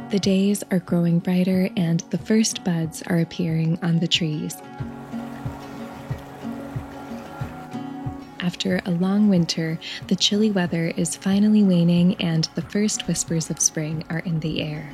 The days are growing brighter and the first buds are appearing on the trees. After a long winter, the chilly weather is finally waning and the first whispers of spring are in the air.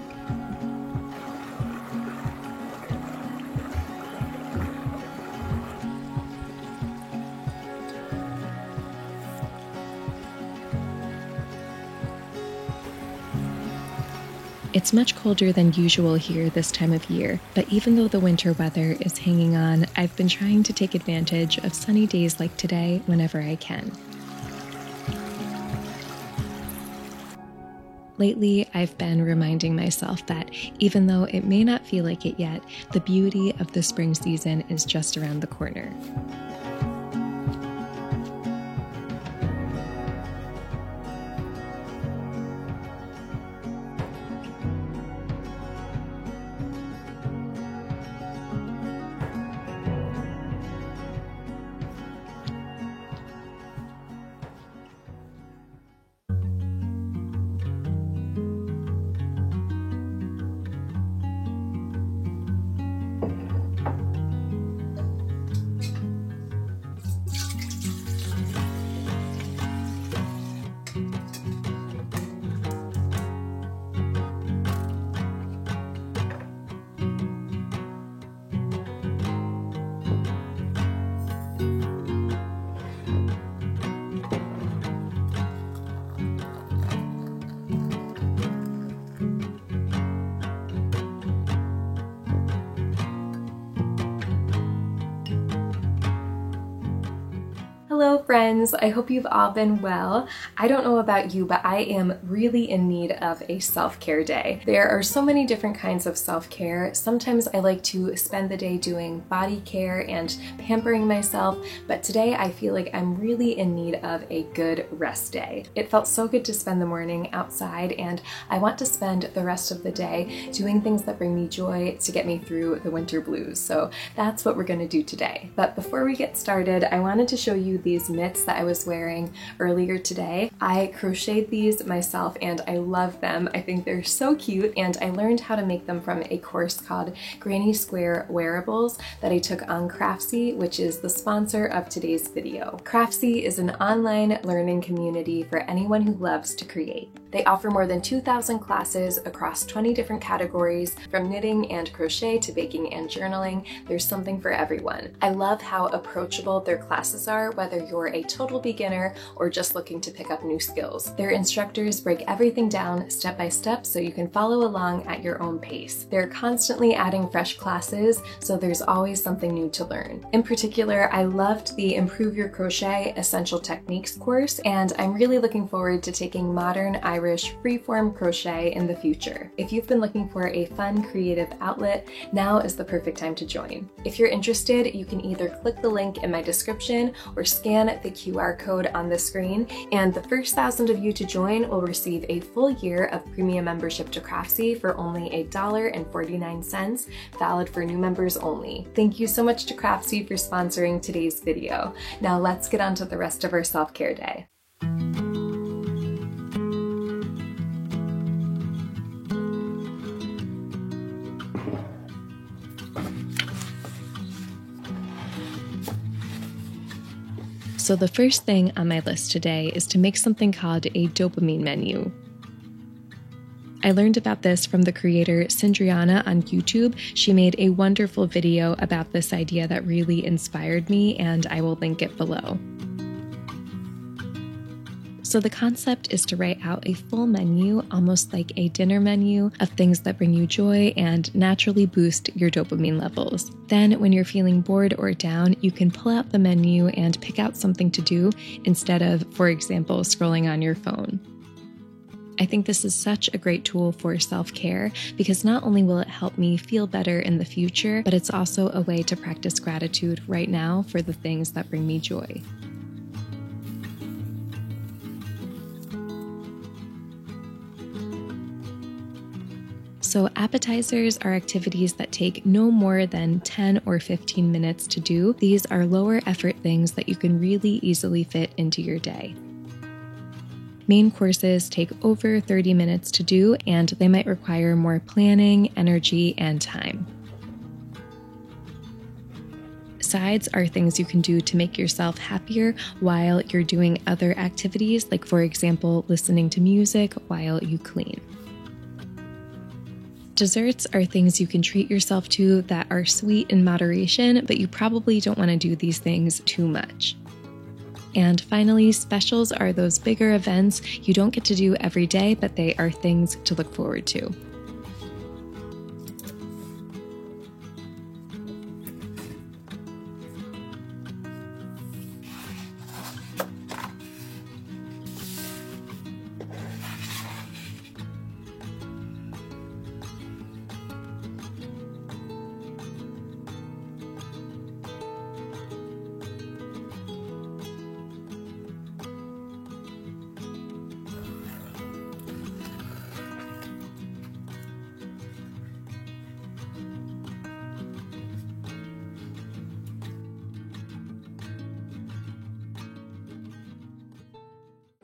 It's much colder than usual here this time of year, but even though the winter weather is hanging on, I've been trying to take advantage of sunny days like today whenever I can. Lately, I've been reminding myself that even though it may not feel like it yet, the beauty of the spring season is just around the corner. Hello friends, I hope you've all been well. I don't know about you, but I am really in need of a self-care day. There are so many different kinds of self-care. Sometimes I like to spend the day doing body care and pampering myself, but today I feel like I'm really in need of a good rest day. It felt so good to spend the morning outside, and I want to spend the rest of the day doing things that bring me joy to get me through the winter blues. So that's what we're going to do today. But before we get started, I wanted to show you these mitts that I was wearing earlier today. I crocheted these myself and I love them. I think they're so cute, and I learned how to make them from a course called Granny Square Wearables that I took on Craftsy, which is the sponsor of today's video. Craftsy is an online learning community for anyone who loves to create. They offer more than 2,000 classes across 20 different categories, from knitting and crochet to baking and journaling. There's something for everyone. I love how approachable their classes are, whether you're a total beginner or just looking to pick up new skills. Their instructors break everything down step by step so you can follow along at your own pace. They're constantly adding fresh classes, so there's always something new to learn. In particular, I loved the Improve Your Crochet Essential Techniques course, and I'm really looking forward to taking Modern Irish Freeform Crochet in the future. If you've been looking for a fun, creative outlet, now is the perfect time to join. If you're interested, you can either click the link in my description or scan the QR code on the screen, and the first 1,000 of you to join will receive a full year of premium membership to Craftsy for only $1.49, valid for new members only. Thank you so much to Craftsy for sponsoring today's video. Now let's get on to the rest of our self-care day. So the first thing on my list today is to make something called a dopamine menu. I learned about this from the creator Cindriana on YouTube. She made a wonderful video about this idea that really inspired me, and I will link it below. So the concept is to write out a full menu, almost like a dinner menu, of things that bring you joy and naturally boost your dopamine levels. Then when you're feeling bored or down, you can pull out the menu and pick out something to do instead of, for example, scrolling on your phone. I think this is such a great tool for self-care because not only will it help me feel better in the future, but it's also a way to practice gratitude right now for the things that bring me joy. So appetizers are activities that take no more than 10 or 15 minutes to do. These are lower effort things that you can really easily fit into your day. Main courses take over 30 minutes to do, and they might require more planning, energy, and time. Sides are things you can do to make yourself happier while you're doing other activities, like, for example, listening to music while you clean. Desserts are things you can treat yourself to that are sweet in moderation, but you probably don't want to do these things too much. And finally, specials are those bigger events you don't get to do every day, but they are things to look forward to.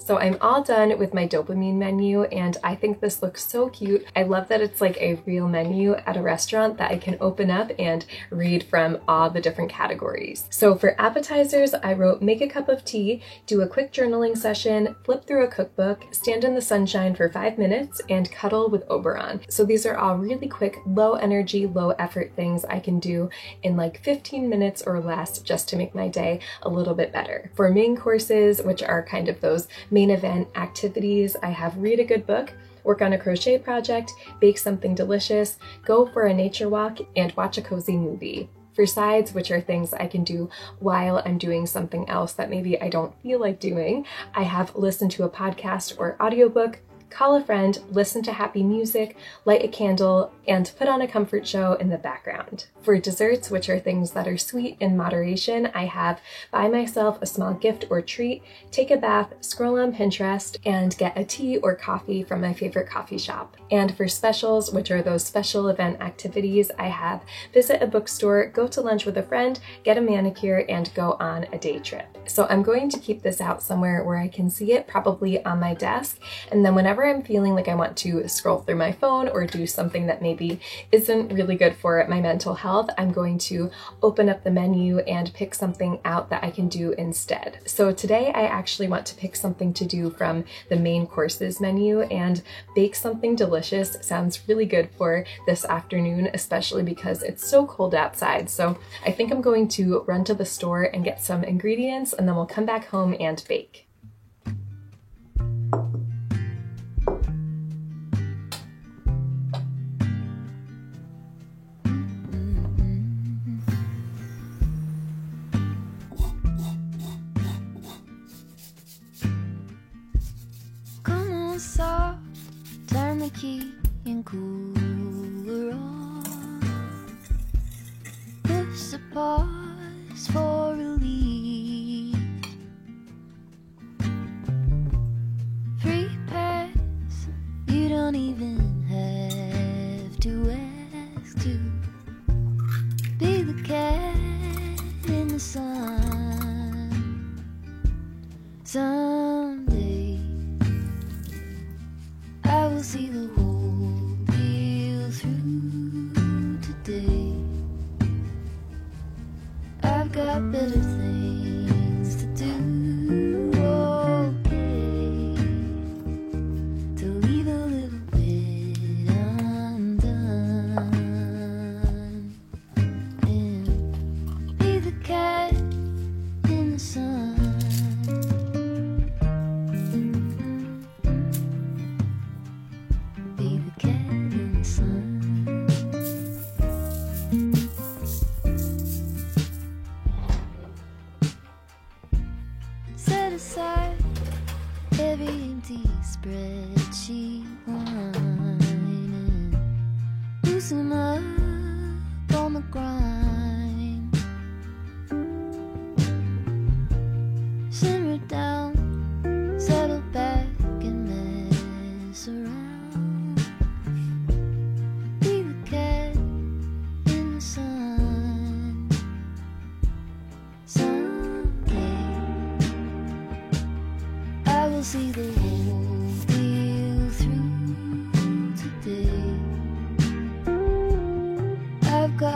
So I'm all done with my dopamine menu, and I think this looks so cute. I love that it's like a real menu at a restaurant that I can open up and read from all the different categories. So for appetizers, I wrote make a cup of tea, do a quick journaling session, flip through a cookbook, stand in the sunshine for 5 minutes, and cuddle with Oberon. So these are all really quick, low energy, low effort things I can do in like 15 minutes or less just to make my day a little bit better. For main courses, which are kind of those main event activities, I have read a good book, work on a crochet project, bake something delicious, go for a nature walk, and watch a cozy movie. For sides, which are things I can do while I'm doing something else that maybe I don't feel like doing, I have listened to a podcast or audiobook, call a friend, listen to happy music, light a candle, and put on a comfort show in the background. For desserts, which are things that are sweet in moderation, I have buy myself a small gift or treat, take a bath, scroll on Pinterest, and get a tea or coffee from my favorite coffee shop. And for specials, which are those special event activities, I have visit a bookstore, go to lunch with a friend, get a manicure, and go on a day trip. So I'm going to keep this out somewhere where I can see it, probably on my desk, and then whenever I'm feeling like I want to scroll through my phone or do something that maybe isn't really good for my mental health, I'm going to open up the menu and pick something out that I can do instead. So today I actually want to pick something to do from the main courses menu, and bake something delicious sounds really good for this afternoon, especially because it's so cold outside. So I think I'm going to run to the store and get some ingredients, and then we'll come back home and bake. Turn the key and cooler on. Push the pause for relief. Free pass, you don't even have to ask to be the cat in the sun. Someday I will see the whole deal through today. I've got better things to do, okay, to leave a little bit undone, and be the cat in the sun. Set aside every empty spreadsheet line and loosen up on the grind. Simmer down, settle back and mess around. Be the cat in the sun. Someday I will see the world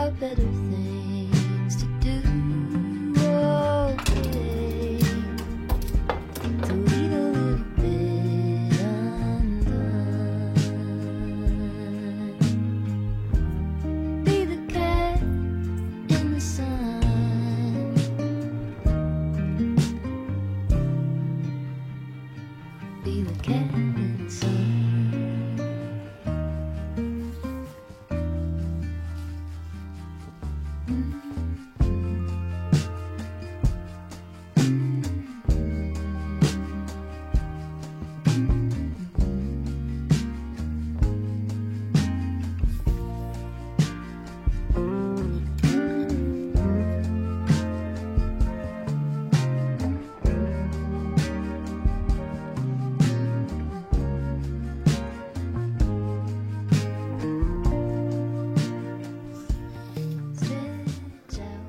are better things to do. Okay, to leave a little bit undone. Be the cat in the sun. Be the cat in the sun. Stretch out.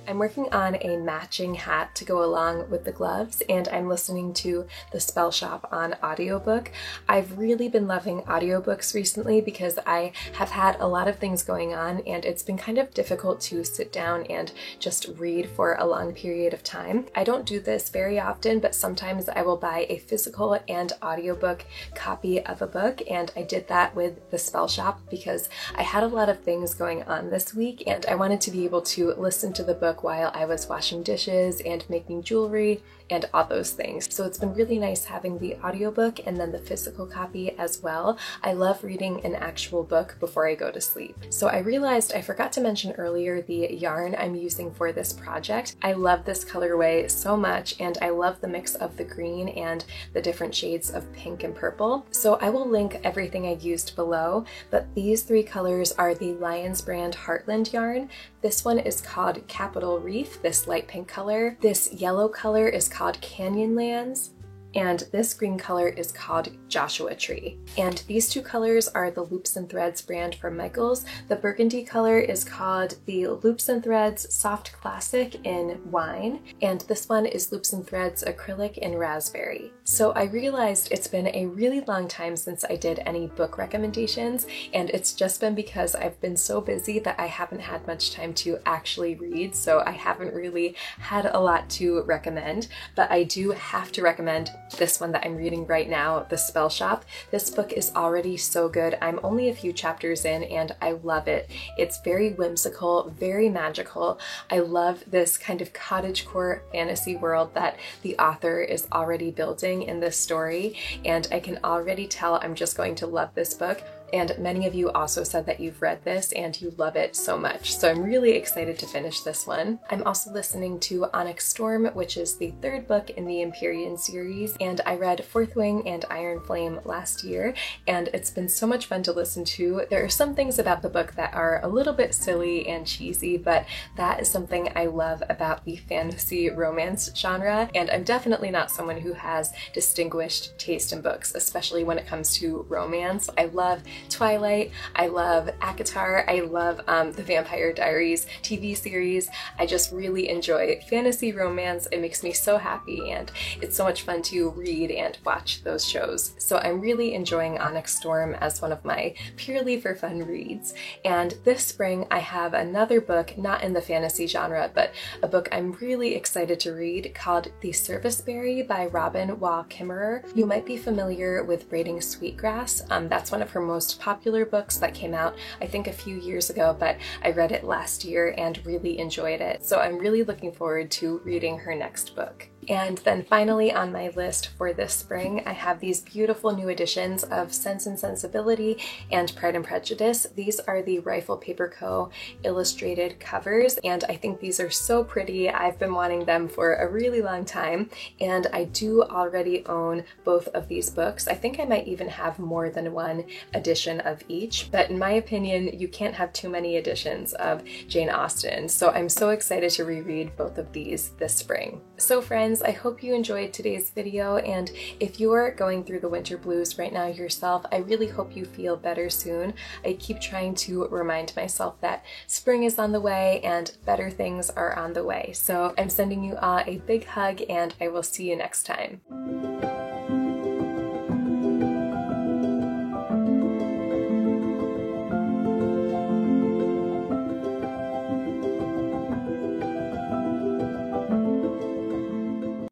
I'm working on a matching hat to go along with the gloves, and I'm listening to The Spell Shop on audiobook. I've really been loving audiobooks recently because I have had a lot of things going on and it's been kind of difficult to sit down and just read for a long period of time. I don't do this very often, but sometimes I will buy a physical and audiobook copy of a book, and I did that with The Spell Shop because I had a lot of things going on this week and I wanted to be able to listen to the book while I was washing dishes and making jewelry and all those things. So it's been really nice having the audiobook and then the physical copy as well. I love reading an actual book before I go to sleep. So I realized I forgot to mention earlier the yarn I'm using for this project. I love this colorway so much, and I love the mix of the green and the different shades of pink and purple. So I will link everything I used below, but these three colors are the Lions brand Heartland yarn. This one is called Capital Reef, this light pink color. This yellow color is called Canyonlands, and this green color is called Joshua Tree. And these two colors are the Loops and Threads brand from Michaels. The burgundy color is called the Loops and Threads Soft Classic in Wine, and this one is Loops and Threads Acrylic in Raspberry. So I realized it's been a really long time since I did any book recommendations, and it's just been because I've been so busy that I haven't had much time to actually read, so I haven't really had a lot to recommend. But I do have to recommend this one that I'm reading right now, The Spell Shop. This book is already so good. I'm only a few chapters in and I love it. It's very whimsical, very magical. I love this kind of cottagecore fantasy world that the author is already building in this story, and I can already tell I'm just going to love this book. And many of you also said that you've read this and you love it so much. So I'm really excited to finish this one. I'm also listening to Onyx Storm, which is the third book in the Empyrean series. And I read Fourth Wing and Iron Flame last year, and it's been so much fun to listen to. There are some things about the book that are a little bit silly and cheesy, but that is something I love about the fantasy romance genre. And I'm definitely not someone who has distinguished taste in books, especially when it comes to romance. I love Twilight, I love ACOTAR, I love the Vampire Diaries TV series. I just really enjoy fantasy romance. It makes me so happy, and it's so much fun to read and watch those shows. So I'm really enjoying Onyx Storm as one of my purely for fun reads. And this spring I have another book, not in the fantasy genre, but a book I'm really excited to read called The Serviceberry by Robin Wall Kimmerer. You might be familiar with Braiding Sweetgrass. That's one of her most most popular books that came out, I think a few years ago, but I read it last year and really enjoyed it. So I'm really looking forward to reading her next book. And then finally on my list for this spring, I have these beautiful new editions of Sense and Sensibility and Pride and Prejudice. These are the Rifle Paper Co. illustrated covers, and I think these are so pretty. I've been wanting them for a really long time, and I do already own both of these books. I think I might even have more than one edition of each, but in my opinion, you can't have too many editions of Jane Austen. So I'm so excited to reread both of these this spring. So friends, I hope you enjoyed today's video, and if you're going through the winter blues right now yourself, I really hope you feel better soon. I keep trying to remind myself that spring is on the way and better things are on the way. So I'm sending you all a big hug, and I will see you next time.